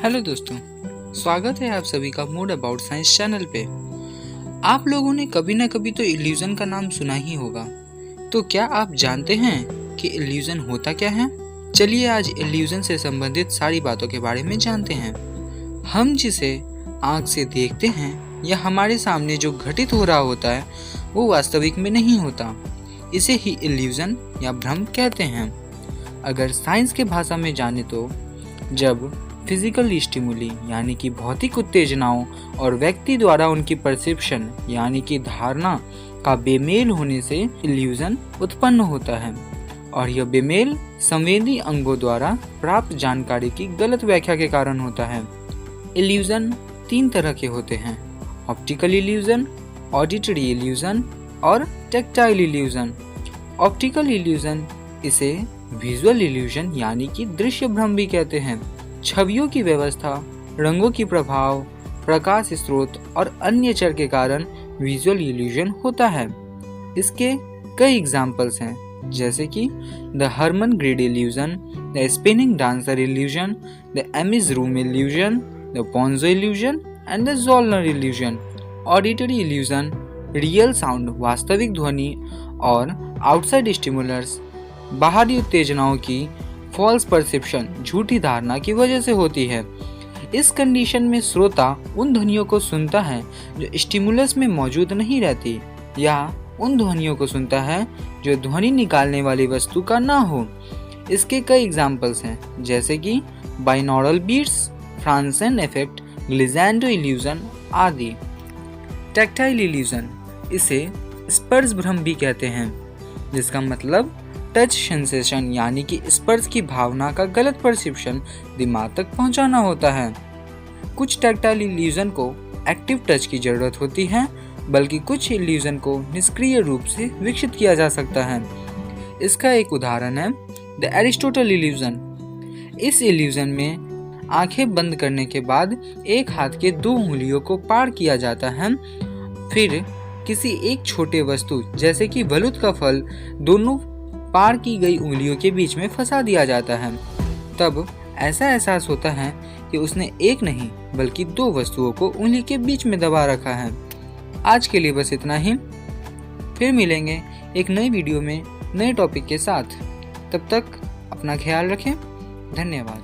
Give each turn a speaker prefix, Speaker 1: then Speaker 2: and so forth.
Speaker 1: Hello दोस्तों, स्वागत है आप सभी का मोर अबाउट साइंस चैनल पे। आप लोगों ने कभी ना कभी तो इल्यूजन का नाम सुना ही होगा। तो क्या आप जानते हैं कि इल्यूजन होता क्या है? चलिए आज इल्यूजन से संबंधित सारी बातों के बारे में जानते हैं। हम जिसे आँख से देखते हैं या हमारे सामने जो घटित हो रहा होता है वो वास्तविक में नहीं होता। इसे ही इल्यूजन या भ्रम कहते हैं। अगर साइंस के भाषा में जाने तो जब फिजिकल स्टिमुली यानी कि भौतिक उत्तेजनाओं और व्यक्ति द्वारा उनकी परसेप्शन यानी कि धारणा का बेमेल होने से इल्यूजन उत्पन्न होता है और यह बेमेल संवेदी अंगों द्वारा प्राप्त जानकारी की गलत व्याख्या के कारण होता है। इल्यूजन 3 तरह के होते हैं: ऑप्टिकल इल्यूजन, ऑडिटरी इल्यूजन और टेक्टाइल इल्यूजन। ऑप्टिकल इल्यूजन इसे विजुअल इल्यूजन यानी कि दृश्य भ्रम भी कहते हैं। छवियों की व्यवस्था, रंगों की प्रभाव, प्रकाश स्रोत और अन्य चर के कारण विजुअल इल्यूजन होता है। इसके कई एग्जाम्पल्स हैं, जैसे कि the Hermann grid illusion, the spinning dancer illusion, the Ames room illusion, the Ponzo illusion and the Zollner illusion. Auditory illusion real sound वास्तविक ध्वनि और आउटसाइड स्टिमुलर्स बाहरी उत्तेजनाओं की फॉल्स परसेप्शन झूठी धारणा की वजह से होती है। इस कंडीशन में श्रोता उन ध्वनियों को सुनता है जो स्टिमुलस में मौजूद नहीं रहती या उन ध्वनियों को सुनता है जो ध्वनि निकालने वाली वस्तु का ना हो। इसके कई एग्जाम्पल्स हैं, जैसे कि बाइनॉरल बीट्स, फ्रांसन इफेक्ट, ग्लिज़ेंडो इल्यूजन आदि। टैक्टाइल इल्यूजन इसे स्पर्श भ्रम भी कहते हैं, जिसका मतलब टच सेंसेशन यानी कि स्पर्श की भावना का गलत परसेप्शन दिमाग तक पहुंचाना होता है। कुछ टैक्टाइल इल्यूजन को एक्टिव टच की जरूरत होती है, बल्कि कुछ इल्यूजन को निष्क्रिय रूप से विकसित किया जा सकता है। इसका एक उदाहरण है द एरिस्टोटल इल्यूजन। इस इल्यूजन में आंखें बंद करने के बाद एक हाथ के 2 उंगलियों को पार किया जाता है, फिर किसी एक छोटे वस्तु जैसे कि बलूत का फल दोनों पार की गई उंगलियों के बीच में फंसा दिया जाता है। तब ऐसा एहसास होता है कि उसने एक नहीं बल्कि 2 वस्तुओं को उंगली के बीच में दबा रखा है। आज के लिए बस इतना ही। फिर मिलेंगे एक नई वीडियो में नए टॉपिक के साथ। तब तक अपना ख्याल रखें। धन्यवाद।